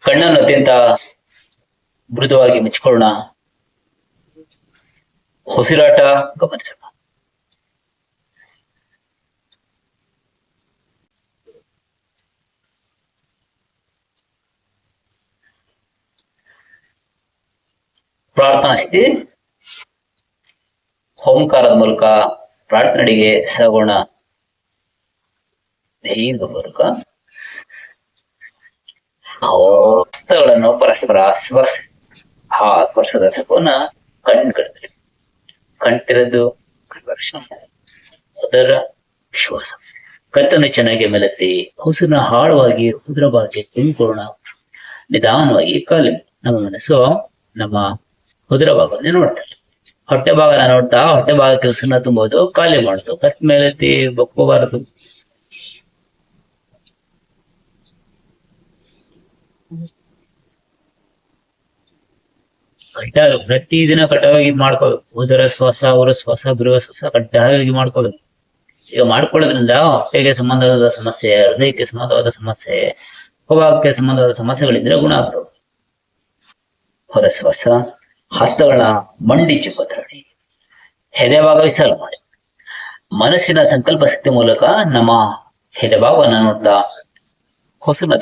ಕಣ್ಣನ್ನು ಅತ್ಯಂತ ಮೃದುವಾಗಿ ಮುಚ್ಕೊಳ್ಳೋಣ. ಉಸಿರಾಟ ಗಮನಿಸೋಣ. ಪ್ರಾರ್ಥನಾ ಸ್ಥಿತಿ. ಓಂಕಾರದ ಮೂಲಕ ಪ್ರಾರ್ಥನೆಗೆ ಸಾಗೋಣ. ದೀರ್ಘಪೂರ್ವಕ ಹಸ್ತಗಳನ್ನು ಪರಸ್ಪರ ಸ್ಪರ್ಶದ ಸಕೋನ ಕಣ್ಣಿರದು ಅದರ ಶ್ವಾಸ. ಕತ್ತನ್ನು ಚೆನ್ನಾಗಿ ಮೆಲುತ್ತಿ ಉಸಿರನ್ನ ಆಳವಾಗಿ ಉದರ ಭಾಗಕ್ಕೆ ತುಂಬಿಕೊಳ್ಳೋಣ. ನಿಧಾನವಾಗಿ ಕಾಲು. ನಮ್ಮ ಮನಸ್ಸು ನಮ್ಮ ಉದರ ಭಾಗವನ್ನು ನೋಡ್ತಾರೆ. ಹೊಟ್ಟೆ ಭಾಗನ ನೋಡ್ತಾ ಹೊಟ್ಟೆ ಭಾಗಕ್ಕೆ ಉಸಿರನ್ನ ತುಂಬೋದು, ಖಾಲಿ ಮಾಡುದು. ಕತ್ ಮೇಲೆತ್ತಿ ಬೊಕ್ಕೋಬಾರದು. ಪ್ರತಿದಿನ ಕಡ್ಡಾಯವಾಗಿ ಮಾಡ್ಕೋಬೇಕು. ಉದರ ಶ್ವಾಸ, ಹೊರ ಶ್ವಾಸ, ಗೃಹ ಶ್ವಾಸ ಕಡ್ಡಾಯವಾಗಿ ಮಾಡ್ಕೋಬೇಕು. ಈಗ ಮಾಡ್ಕೊಳ್ಳೋದ್ರಿಂದ ಹೊಟ್ಟೆಗೆ ಸಂಬಂಧವಾದ ಸಮಸ್ಯೆ, ಹೃದಯಕ್ಕೆ ಸಂಬಂಧವಾದ ಸಮಸ್ಯೆ, ಮುಖಭಾಗಕ್ಕೆ ಸಂಬಂಧವಾದ ಸಮಸ್ಯೆಗಳಿದ್ರೆ ಗುಣ ಆಗ್ತವೆ. ಹೊರ ಶ್ವಾಸ. ಹಸ್ತಗಳನ್ನ ಮಂಡಿ ಚಿಪ್ಪತ್ರಾಡಿ, ಎದೆ ಭಾಗ ವಿಶಾಲ ಮಾಡಿ. ಮನಸ್ಸಿನ ಸಂಕಲ್ಪ ಶಕ್ತಿ ಮೂಲಕ ನಮ್ಮ ಎದೆ ಭಾಗವನ್ನ ನೋಡ್ತಾ ಉಸಿರನ್ನ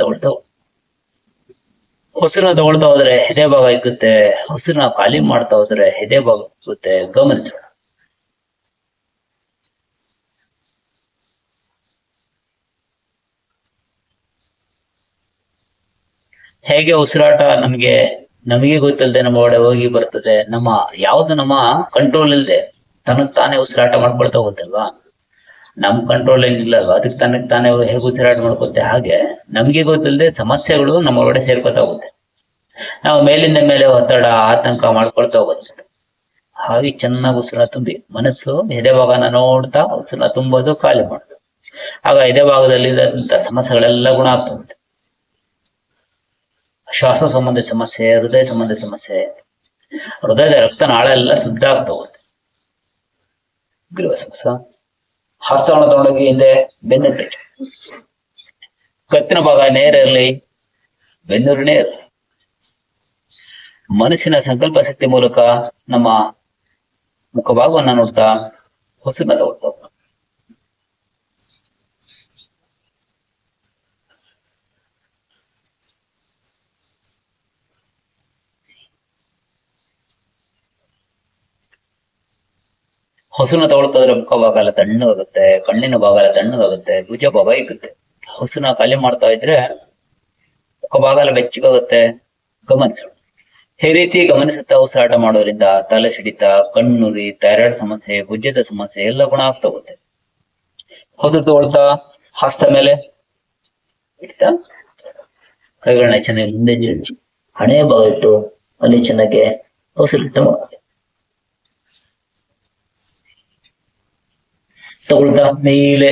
ತಗೊಳ್ತಾ ಹೋದ್ರೆ ಎದೆ ಭಾಗ ಇಕ್ಕುತ್ತೆ. ಉಸಿರನ್ನ ಖಾಲಿ ಮಾಡ್ತಾ ಹೋದ್ರೆ ಎದೆ ಭಾಗ ಇಕ್ಕುತ್ತೆ. ಗಮನಿಸೋಣ. ಹೇಗೆ ಉಸಿರಾಟ ನಮಗೆ ಗೊತ್ತಿಲ್ಲದೆ ನಮ್ಮ ಒಡೆ ಹೋಗಿ ಬರ್ತದೆ. ಯಾವ್ದು ನಮ್ಮ ಕಂಟ್ರೋಲ್ ಇಲ್ಲದೆ ತನಗ್ ತಾನೇ ಉಸಿರಾಟ ಮಾಡ್ಕೊಳ್ತಾ ಹೋಗುತ್ತಲ್ವಾ. ನಮ್ ಕಂಟ್ರೋಲ್ ಏನಿಲ್ಲ ಅಲ್ವಾ, ಅದಕ್ಕೆ ತಾನೇ ಹೇಗೆ ಉಸಿರಾಟ ಮಾಡ್ಕೊತ್ತೆ. ಹಾಗೆ ನಮ್ಗೆ ಗೊತ್ತಿಲ್ಲದೆ ಸಮಸ್ಯೆಗಳು ನಮ್ಮ ಒಳಗಡೆ ಸೇರ್ಕೊತಾ ಹೋಗುತ್ತೆ. ನಾವು ಮೇಲಿಂದ ಮೇಲೆ ಒತ್ತಡ, ಆತಂಕ ಮಾಡ್ಕೊಳ್ತಾ ಹೋಗುತ್ತೆ. ಹಾಗೆ ಚೆನ್ನಾಗಿ ಉಸಿರನ್ನ ತುಂಬಿ ಮನಸ್ಸು ಎದೆ ಭಾಗನ ನೋಡ್ತಾ ಉಸಿರನ್ನ ತುಂಬೋದು, ಖಾಲಿ ಮಾಡೋದು. ಆಗ ಎದೆ ಭಾಗದಲ್ಲಿ ಸಮಸ್ಯೆಗಳೆಲ್ಲ ಗುಣ ಆಗ್ತಾ ಹೋಗುತ್ತೆ. ಶ್ವಾಸ ಸಂಬಂಧಿ ಸಮಸ್ಯೆ, ಹೃದಯ ಸಂಬಂಧಿ ಸಮಸ್ಯೆ, ಹೃದಯದ ರಕ್ತನಾಳ ಎಲ್ಲ ಶುದ್ಧ ಆಗ್ತಾ ಹೋಗುತ್ತೆ. ಗೃಹ ಶ್ವಾಸ. ಹಸ್ತವನ್ನು ತಗೊಂಡೋಗಿ ಹಿಂದೆ ಬೆನ್ನಿಟ್ಟು, ಕತ್ತಿನ ಭಾಗ ನೇರ ಇರಲಿ, ಬೆನ್ನುರು ನೇರ. ಮನಸ್ಸಿನ ಸಂಕಲ್ಪ ಶಕ್ತಿ ಮೂಲಕ ನಮ್ಮ ಮುಖಭಾಗವನ್ನ ನೋಡ್ತಾ ಉಸಿರನ್ನ ತಗೊಳ್ತಾ ಉಸಿರನ್ನ ತಗೊಳ್ತಾದ್ರೆ ಮುಖ ಭಾಗ ಎಲ್ಲ ತಣ್ಣಗಾಗುತ್ತೆ, ಕಣ್ಣಿನ ಭಾಗ ಎಲ್ಲ ತಣ್ಣಗಾಗುತ್ತೆ, ಭುಜ ಭಾಗ ಇಕ್ಕುತ್ತೆ. ಉಸಿರನ್ನ ಖಾಲಿ ಮಾಡ್ತಾ ಇದ್ರೆ ಮುಖ ಭಾಗ ಎಲ್ಲ ಬೆಚ್ಚಗಾಗುತ್ತೆ. ಗಮನಿಸೋಣ. ಈ ರೀತಿ ಗಮನಿಸುತ್ತಾ ಉಸಿರಾಟ ಮಾಡೋದ್ರಿಂದ ತಲೆ ಸಿಡಿತ, ಕಣ್ಣುರಿ, ಥೈರಾಯ್ಡ್ ಸಮಸ್ಯೆ, ಭುಜದ ಸಮಸ್ಯೆ ಎಲ್ಲ ಗುಣ ಆಗ್ತಾ ಹೋಗುತ್ತೆ. ಉಸಿರು ತಗೊಳ್ತಾ ಹಸ್ತ ಮೇಲೆ ಇಡ್ತಾ ಕೈಗಳನ್ನ ಚೆನ್ನಾಗಿ ಮುಂದೆ ಚರ್ಚಿ ಹಣೆಯ ಭಾಗ ಇಟ್ಟು ಅಲ್ಲಿ ಚೆನ್ನಾಗಿ ಉಸಿರಿಟ್ಟು ಮಾಡುತ್ತೆ. ತಗೊಳ್ತಾ ಮೇಲೆ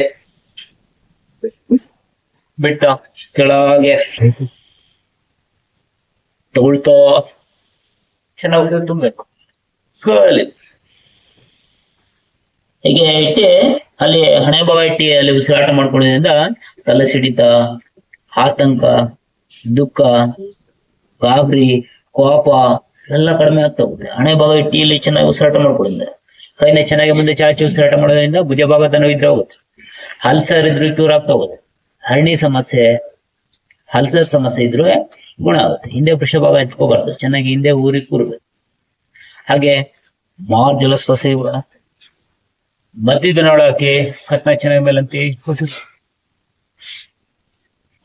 ಬಿಟ್ಟ ಕೆಳಗೆ ತಗೊಳ್ತಾ ಚೆನ್ನಾಗಿ ತುಂಬಬೇಕು. ಖಾಲಿ ಹೀಗೆ ಇಟ್ಟೆ ಅಲ್ಲಿ ಹಣೆ ಭಾಗ ಇಟ್ಟಿ ಅಲ್ಲಿ ಉಸಿರಾಟ ಮಾಡ್ಕೊಳ್ಳೋದ್ರಿಂದ ತಲೆ ಸಿಡಿತ, ಆತಂಕ, ದುಃಖ, ಗಾಬರಿ, ಕೋಪ ಎಲ್ಲ ಕಡಿಮೆ ಆಗ್ತಾ ಹೋಗುತ್ತೆ. ಹಣೆ ಭಾಗ ಇಟ್ಟಿ ಇಲ್ಲಿ ಚೆನ್ನಾಗಿ ಉಸಿರಾಟ ಮಾಡ್ಕೊಳ್ಳೋದ್ರಿಂದ, ಕೈನ ಚೆನ್ನಾಗಿ ಮುಂದೆ ಚಾಚಿ ಉಸಿರಾಟ ಮಾಡೋದ್ರಿಂದ ಭುಜ ಭಾಗ ತನಕ ಇದ್ರೆ ಹೋಗುತ್ತೆ. ಅಲ್ಸರ್ ಇದ್ರು ಕ್ಯೂರ್ ಆಗ್ತಾ ಹೋಗುತ್ತೆ. ಹರ್ನಿ ಸಮಸ್ಯೆ, ಅಲ್ಸರ್ ಸಮಸ್ಯೆ ಇದ್ರು ಗುಣ ಆಗುತ್ತೆ. ಹಿಂದೆ ವೃಷಭಾಗ ಎತ್ಕೋಬಾರ್ದು, ಚೆನ್ನಾಗಿ ಹಿಂದೆ ಊರಿ ಕೂರ್ಬೇಕು. ಹಾಗೆ ಮಾರ್ಜಲ ಶ್ವಾಸ ಇರೋಣ. ಮಧ್ಯದ ನೋಡಕ್ಕೆ ಕತ್ನ ಚೆನ್ನಾಗಿ ಮೇಲಂತೆ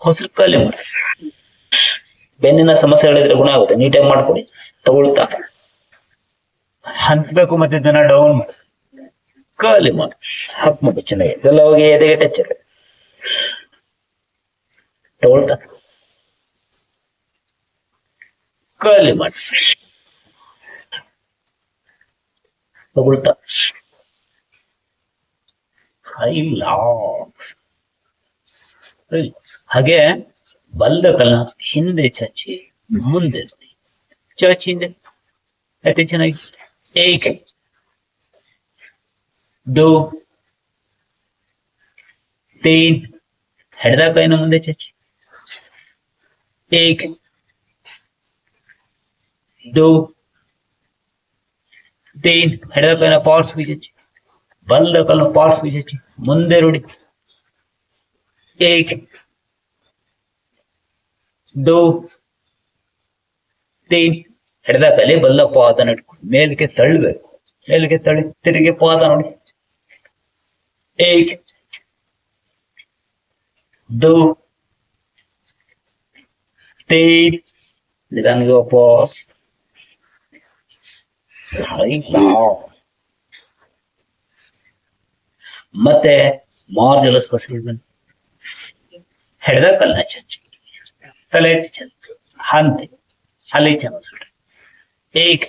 ಹೊಸರು ಖಾಲಿ ಮಾಡಿ. ಬೆನ್ನಿನ ಸಮಸ್ಯೆಗಳಿದ್ರೆ ಗುಣ ಆಗುತ್ತೆ. ನೀಟಾಗಿ ಮಾಡ್ಕೊಡಿ. ತಗೊಳ್ತಾ ಹಂತ್ಬೇಕು, ಮತ್ತೆ ಇದನ್ನ ಡೌನ್ ಮಾಡಿ ಖಾಲಿ ಮಾಡಿ ಹಪ್ ಮಾಡಿ ಚೆನ್ನಾಗಿ. ಇದೆಲ್ಲ ಹೋಗಿ ಎದೆಗೆ ಟಚ್ ಆಗುತ್ತೆ. ತಗೊಳ್ತಾ ಖಾಲಿ ಮಾಡಿ. ತಗೊಳ್ತಾ ಹಾಗೆ ಬಲ್ದ ಕಲ ಹಿಂದೆ ಚಾಚಿ ಮುಂದೆ ಚಾಚಿ ಹಿಂದೆ ಅತಿ ಚೆನ್ನಾಗಿ. ಏಕ್ दो तीन, ಹೆಡದ ಕೈನ ಮುಂದೆ ಚಾಚಿ. एक दो तीन ಎಡದ ಕೈನ ಪಾರ್ಟ್ಸ್ ಬೀಚಿ ಬಲದ ಕೈನ ಪಾರ್ಟ್ಸ್ ಬೀಚಿ ಮುಂದೆ ನೋಡಿ एक दो तीन ಎಡದ ಕೈಲಿ ಬಲ ಪಾದನ ಇಟ್ಕೊಂಡು ಮೇಲಕ್ಕೆ ತಳ್ಳಬೇಕು ಮೇಲಕ್ಕೆ ತಳ್ಳಿ ತಿರುಗಿ ಪಾದ ನೋಡಿ एक दो तीन निदान वापस ಮತ್ತೆ ಮಾರ್ಜಲಸ್ ಕಸಿಲ್ಬನ್ ಹೆಡದ ಕಲ್ಲ ಚಚ್ಚಿ ತಲೆ ಚಚ್ಚಿ ಹಂತೆ ಅಲ್ಲಿ ಚಮಚ एक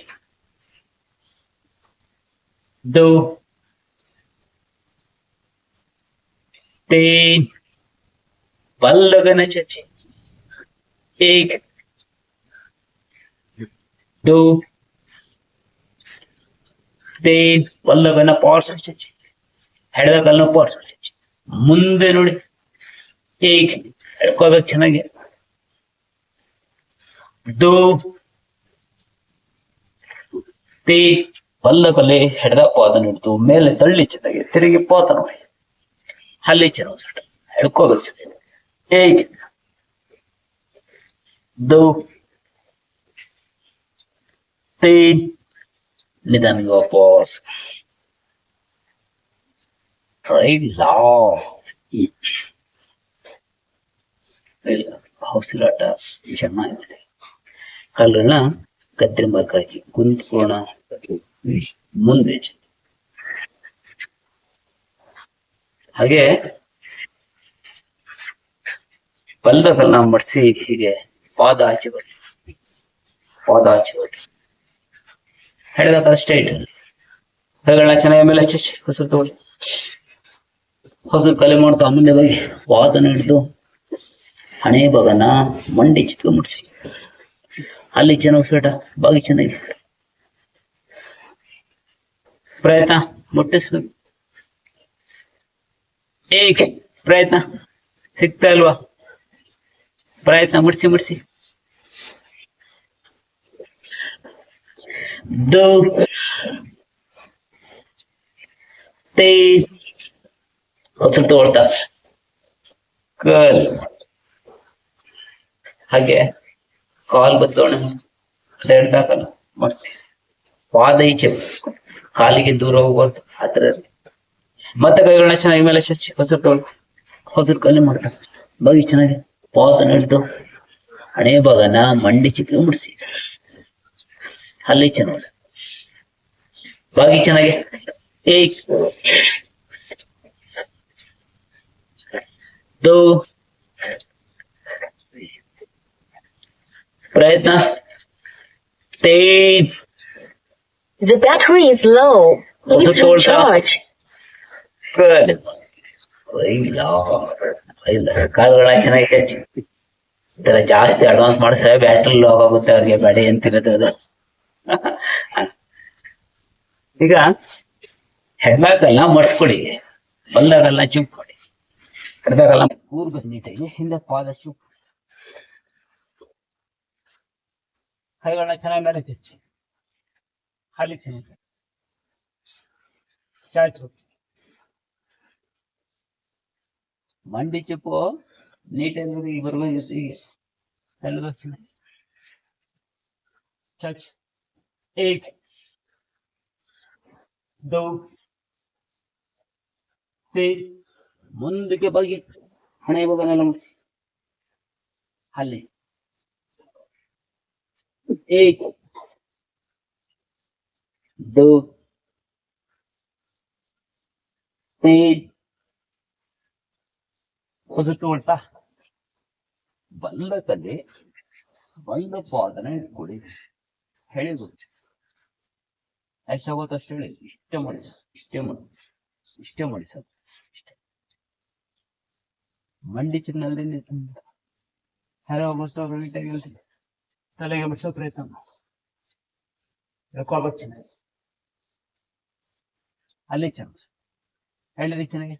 दो तीन बल लगना चचे एक दो तीन बल लगना पार्ट्स चचे ಹೆಡದ ಕಲ್ಲನ ಪಾರ್ಟ್ಸ್ ಚಚ್ಚಿ ಮುಂದೆ ನೋಡಿ एक ಎಳ್ಕೋಬೇಕು ಚೆನ್ನಾಗಿ दो तीन ಬಲ್ಲ ಕಲೆ ಹೆಡದ ಪಾದನ ಹಿಡಿದು ಮೇಲೆ ತಳ್ಳಿ ಚೆನ್ನಾಗಿ ತಿರುಗಿ ಪಾತ ನೋಡಿ ಅಲ್ಲಿ ಚೆನ್ನಾಗಿ ಎಳ್ಕೋಬೇಕು ಚೆನ್ನಾಗಿ एक दो तीन निदान वापस ಹೌಸಿಲಾಟ ಚೆನ್ನಾಗಿದೆ ಕಾಲುಗಳನ್ನ ಕತ್ತರಿ ಮಾರ್ಕ್ ಹಾಕಿ ಕುಂತ್ಕೋಣ ಮುಂದೆ ಹಾಗೆ ಬಲ್ದ ಕಲ್ಲನ್ನ ಮಡಿಸಿ ಹೀಗೆ ಪಾದ ಆಚೆ ಬರಲಿ ಹೆಡದ ಕಲ್ಲ ಸ್ಟ್ರೈಟ್ ಕೈಗಳನ್ನ ಚೆನ್ನಾಗಿ ಮೇಲೆ ಹಚ್ಚಿ ಹೊಸರು ತಗೊಳ್ಳಿ ಹೊಸರು ಕಲೆ ಮಾಡ್ತಾ ಮುಂದೆ ಹೋಗಿ ಪಾದನ ಹಿಡಿದು ಹಣೆ ಭಾಗನ ಮಂಡಿ ಚಿಕ್ಕ ಮುಟ್ಸಿ ಅಲ್ಲಿ ಚೆನ್ನಾಗಿ ಉಸಿರಾಟ ಬಾಗಿ ಚೆನ್ನಾಗಿ ಪ್ರಯತ್ನ ಮುಟ್ಟಿಸ್ಬೇಕು ಏಕೆ ಪ್ರಯತ್ನ ಸಿಗ್ತಾ ಇಲ್ವಾ ಪ್ರಯತ್ನ ಮುಟ್ಸಿ दो तीन ಹೊಸರು ತಗೊಳ್ತಾ ಕಲ್ ಹಾಗೆ ಕಾಲ್ ಬದಲಾವಣೆ ಎಡ್ದಾಕಲ್ಲ ಮಾಡಿಸಿ ಪಾದ ಈಚೆ ಕಾಲಿಗೆ ದೂರ ಹೋಗ್ಬಾರ್ದು ಆತರ ಮತ್ತೆ ಕೈಗಳನ್ನ ಚೆನ್ನಾಗಿ ಮೇಲೆ ಚಚ್ಚಿ ಹೊಸರು ಕಲ್ಲಿ ಮಾಡ್ತಾರೆ ಬಾಗಿ ಚೆನ್ನಾಗಿ ಪಾದ ಹಿಡಿದು ಹಣೆ ಭಾಗನ ಮಂಡಿ ಚಿಕ್ಕ ಮುಡಿಸಿ ಅಲ್ಲಿ ಚೆನ್ನಾಗಿ ಬಾಗಿ ಚೆನ್ನಾಗಿ एक दो प्रयत्न तीन The battery is low. Please recharge. Good. ಕಾಲುಗಳ ಚೆನ್ನಾಗಿ ಹಚ್ಚಿ ಇದರ ಜಾಸ್ತಿ ಅಡ್ವಾನ್ಸ್ ಮಾಡಿದ್ರೆ ಬ್ಯಾಟ್ರಿ ಲಾಗ್ ಆಗುತ್ತೆ ಅವ್ರಿಗೆ ಬ್ಯಾಡಿ ಅಂತಿರುತ್ತೆ ಅದು ಈಗ ಹೆಡ್ಲಾಗಲ್ಲ ಮಡ್ಸ್ಕೊಡಿ ಬಲ್ಲಾಗಲ್ಲ ಚುಪ್ ಕೊಡಿ ಎಡದಾಗಲ್ಲ ಕೂರ್ಬೇಕು ನೀಟಾಗಿ ಹಿಂದೆ ಪಾದ ಚುಪ್ ಕೈಗಳನ್ನ ಚೆನ್ನಾಗಿ ಮೇಲೆ ಚಚ್ಚಿ ಹಾಲಿ ಚೆನ್ನಾಗಿ ಚಾಚು ಮಂಡಿ ಚುಪ್ಪು ನೀಟಾಗಿ ಬರ್ಬೇಕು ಹೀಗೆ ಎಳ್ಬೇಕು ಚೆನ್ನಾಗಿ ಚಾಚ್ एक दो तीन ಮುಂದಕ್ಕೆ ಬಾಗಿ ಹಣೆ ಭಾಗನೆಲ್ಲ ಮುಗಿಸಿ ಅಲ್ಲಿ एक दो तीन ಹೊಸತು ಉಲ್ಟಾ ಬಲ್ಲದಲ್ಲಿ ಬಲ್ಲ ಪಾದನ ಇಟ್ಕೊಡಿ ಹೇಳಿ ಗೊತ್ತು ಎಷ್ಟಾಗುತ್ತೆ ಅಷ್ಟು ಹೇಳಿ ಇಷ್ಟೇ ಮಾಡಿ ಸರ್ ಇಷ್ಟೇ ಮಂಡಿ ಚಿನ್ನದಿಂದ ಹಲೋ ಗೊತ್ತು ನೀಟಾಗಿ ಹೇಳ್ತೀನಿ ತಲೆಗೆ ಮುಚ್ಚೋ ಪ್ರಯತ್ನ ಹೇಳ್ಕೊಳ್ಬೇಕು ಚೆನ್ನಾಗಿ ಅಲ್ಲಿ ಚೆನ್ನಾಗಿ ಹೇಳಿರಿ ಚೆನ್ನಾಗಿ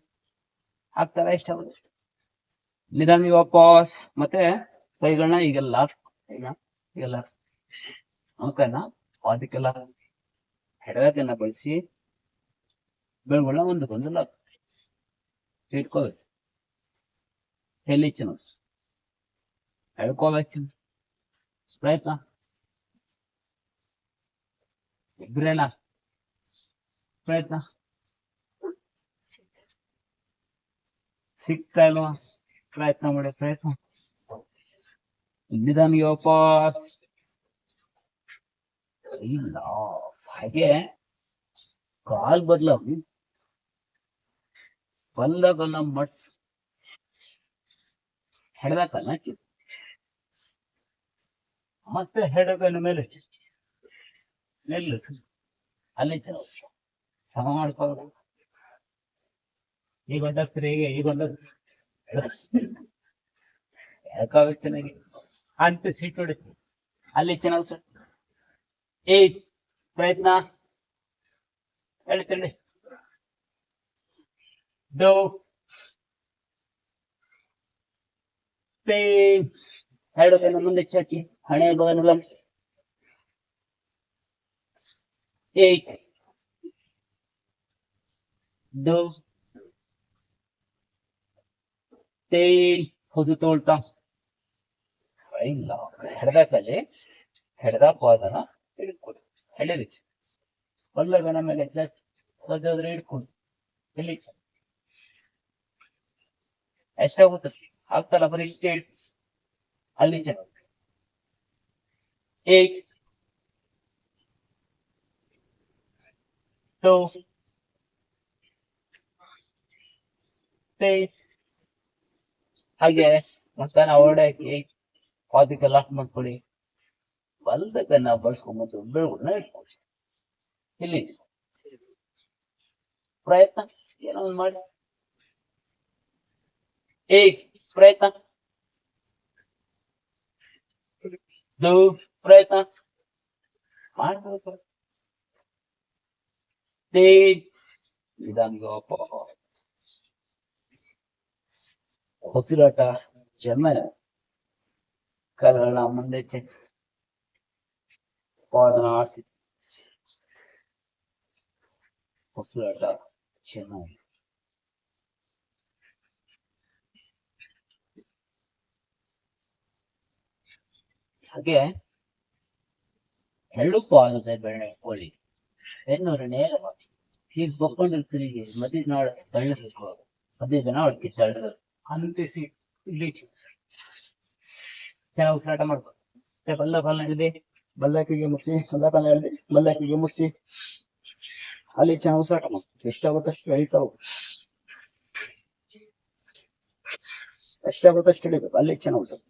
ಆಗ್ತಾರ ಎಷ್ಟಾಗುತ್ತೆ ನಿಧಾನ ವಾಪಸ್ ಮತ್ತೆ ಕೈಗಳನ್ನ ಈಗೆಲ್ಲ ಅಂಕನ ಅದಕ್ಕೆಲ್ಲ ಹೆಡಗನ್ನ ಬಳಸಿ ಬೆಳಗೊಳ್ಳ ಒಂದು ಗೊಂದಲ ಇಟ್ಕೋಬೇಕು. ಎಲ್ಲಿ ಹೇಳ್ಕೋಬೇಕು ಪ್ರಯತ್ನ ಇಬ್ರೇನ ಪ್ರಯತ್ನ ಸಿಗ್ತಾ ಇಲ್ವಾ? ಪ್ರಯತ್ನ ಮಾಡಿ ಪ್ರಯತ್ನ ನಿಧಾನಿಗೆ ವಾಪಸ್ ಇಲ್ಲ. ಹಾಗೆ ಕಾಲ್ ಬದಲ ಬಲ್ಲಗಲ್ಲ ಮಡ್ಸ್ ಹೆಡಗನ್ನ ಮತ್ತೆ ಹೆಡಗನ ಮೇಲೆ ನಿಲ್ಲಿಸು. ಅಲ್ಲಿ ಸಮ ಮಾಡ್ಕೋಬೇಕು. ಈಗ ಒಂದಾಗ್ತಾರೆ ಈಗ ಯಾಕಾಗ ಚೆನ್ನಾಗಿ ಅಂತ ಸೀಟ್ ನೋಡಿ ಅಲ್ಲಿ ಚೆನ್ನಾಗಿ ಸರ್. ಪ್ರಯತ್ನ ಹೇಳ್ತೇಳಿ ದೋ ಹೇಳೋಕೆ ಮುಂದೆ ಚಾಚಿ ಹಣೆ ಬಗಲ 8 2 3 ಹೊಸ ತೋಳ್ತಾ ಇಲ್ಲ. ಹೆಡದಾಕಲ್ಲಿ ಹೆಡದ ಪಾದನ ಹಿಡ್ಕೊಡು. ಹೆಡದಿ ಒಳ್ಳೆಗನ ಮೇಲೆ ಸದ್ಯಾದ್ರೆ ಹಿಡ್ಕೊಂಡು ಇಲ್ಲಿ ಎಷ್ಟಾಗುತ್ತೆ ಆಗ್ತಲ್ಲ ಬರೀ ಇಷ್ಟೇ ಅಲ್ಲಿ ಚೆನ್ನಾಗಿ 8 2 3 ಹಾಗೆ ಮಕ್ಕನ ಓಡಾಕಿ ಪಾದಕ್ಕೆ ಲಾಕ್ ಮಾಡ್ಕೊಳ್ಳಿ. ಬಲ್ದಕ್ಕನ್ನ ಬಳಸ್ಕೊಂಬಂದು ಬೆಳಗುನ್ನ ಇಟ್ಕೊಳ್ಳಿ. ಇಲ್ಲಿ ಪ್ರಯತ್ನ ಏನೋ ಒಂದು ಮಾಡಿ ಪ್ರಯತ್ನ ಪ್ರಯತ್ನ ಮಾಡ್ಬೇಕು. ನಿಧಾನಿಗೆ ಉಸಿರಾಟ ಚೆನ್ನಾಗಿ ಕರಳ ಮುಂದೆ ಪಾದನ ಆಡಿಸಿ ಉಸಿರಾಟ ಚೆನ್ನಾಗಿ. ಹಾಗೆ ಎರಡು ಪಾದದ ಬೆಳೆ ಇಟ್ಕೊಳ್ಳಿ. ಬೆನ್ನೂರು ನೇರವಾಗಿ ಹೀಗೆ ಬೊಕ್ಕೊಂಡಿರ್ತೀರಿ. ಮಧ್ಯ ನಾಳ ತಳ್ಳಿಸ್ಬೇಕು. ಮಧ್ಯ ನಾಳ ಕಿತ್ತಳ್ಳಿದ್ರು ಅಂತಿಸಿ ಇಲ್ಲಿ ಚೆನ್ನಾಗಿ ಉಸಿರಾಟ ಮಾಡ್ಬೇಕು. ಬಲ್ಲ ಹಿಡಿದೆ ಬಲ್ಲಕಿಗೆ ಮುಗಿಸಿ ಬಲ್ಲ ಹಿಡಿದೆ ಬಲ್ಲಕಿಗೆ ಮುಗಿಸಿ ಅಲ್ಲಿ ಚೆನ್ನಾಗಿ ಉಸಿರಾಟ ಮಾಡ್ಬೇಕು. ಎಷ್ಟಾಗುತ್ತಷ್ಟು ಎಳಿತಾವು ಎಷ್ಟಾಗುತ್ತಷ್ಟು ಹಿಡಿಬೇಕು. ಅಲ್ಲಿ ಚೆನ್ನಾಗಿ ಉಸಿರು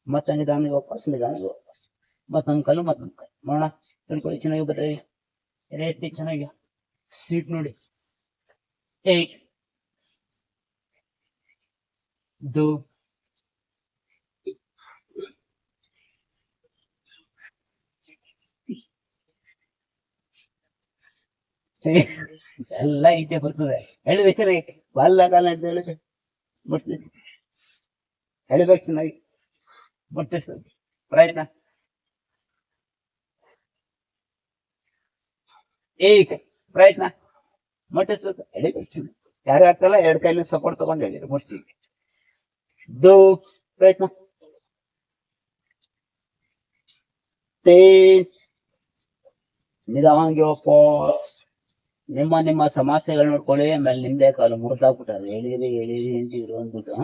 ಮತ್ತೆ ನಿಧಾನಿಗೆ ವಾಪಸ್ ಮತ್ತೊಂದು ಕಲ್ಲು ಮಾಡೋಣ. ತಿಳ್ಕೊಳ್ಳಿ ಚೆನ್ನಾಗಿ ಬರ್ರಿ ರೇತಿ ಚೆನ್ನಾಗಿ ಸೀಟ್ ನೋಡಿ 8 2 ಎಲ್ಲ ಈಚೆ ಬರ್ತದೆ. ಹೇಳಿದ ಚೆನ್ನಾಗಿ ಬಲ್ಲ ಕಾಲ ಹಿಡಿದು ಮುಟ್ಸಿ ಎಳಿಬೇಕು ಚೆನ್ನಾಗಿ ಮುಟ್ಟಿಸ್ ಪ್ರಯತ್ನ. ಪ್ರಯತ್ನ ಮುಟ್ಟಿಸ್ಬೇಕು. ಎಳಿಬೇಕು ಚೆನ್ನಾಗಿ. ಯಾರು ಆಗ್ತಲ್ಲ ಎರಡು ಕೈಲಿ ಸಪೋರ್ಟ್ ತಗೊಂಡು ಹೇಳಿದ್ರು ಮುಟ್ಸಿ. ಪ್ರಯತ್ನ ನಿಧಾನವಾಗಿ ವಾಪಸ್ ನಿಮ್ಮ ಸಮಸ್ಯೆಗಳು ನೋಡ್ಕೊಳ್ಳಿ. ಆಮೇಲೆ ನಿಮ್ದೇ ಕಾಲು ಮುರಿದಾಗ್ಬಿಟ್ಟದೆ. ಎಳೀರಿ ಅಂತಿದ್ರು ಅಂದ್ಬಿಟ್ಟು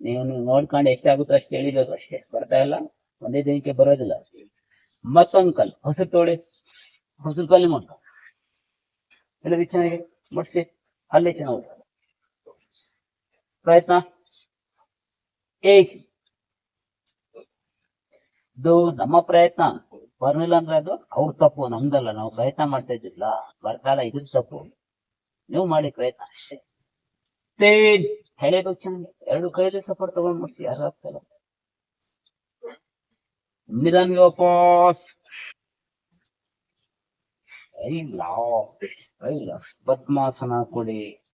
ನೀವು ನೋಡ್ಕೊಂಡು ಎಷ್ಟಾಗುತ್ತೋ ಅಷ್ಟು ಎಳಿಬೇಕು ಅಷ್ಟೇ. ಬರ್ತಾ ಇಲ್ಲ ಒಂದೇ ದಿನಕ್ಕೆ ಬರೋದಿಲ್ಲ. ಮತ್ತೊಂದು ಕಲ್ಲು ಹೊಸರು ತೋಳಿ ಹೊಸರು ಕಲ್ಲಿ ಮಾಡ್ಕೊ ಎಳಿರಿ ಚೆನ್ನಾಗಿ ಮುಟ್ಸಿ ಅಲ್ಲೇ ಚೆನ್ನಾಗಿ ಪ್ರಯತ್ನ. ನಮ್ಮ ಪ್ರಯತ್ನ ಬರ್ಲಿಲ್ಲ ಅಂದ್ರೆ ಅದು ಅವ್ರ ತಪ್ಪು, ನಮ್ದಲ್ಲ. ನಾವು ಪ್ರಯತ್ನ ಮಾಡ್ತಾ ಇದ್ದಿಲ್ಲ, ಬರ್ತಾಳ ಇದ್ರ ತಪ್ಪು. ನೀವು ಮಾಡಿ ಪ್ರಯತ್ನ ಅಷ್ಟೇ. ಹೇಳಬೇಕು ಚೆನ್ನಾಗಿ ಎರಡು ಕೈಲಿ ಸಪೋರ್ಟ್ ತಗೊಂಡ್ ಮುಟ್ಸಿ. ಯಾರು ಆಗ್ತಲ್ಲ ನಿಧಾನಿಗೆ ವಾಪಸ್ ಇಲ್ಲ ಪದ್ಮಾಸನ ಕೊಡಿ.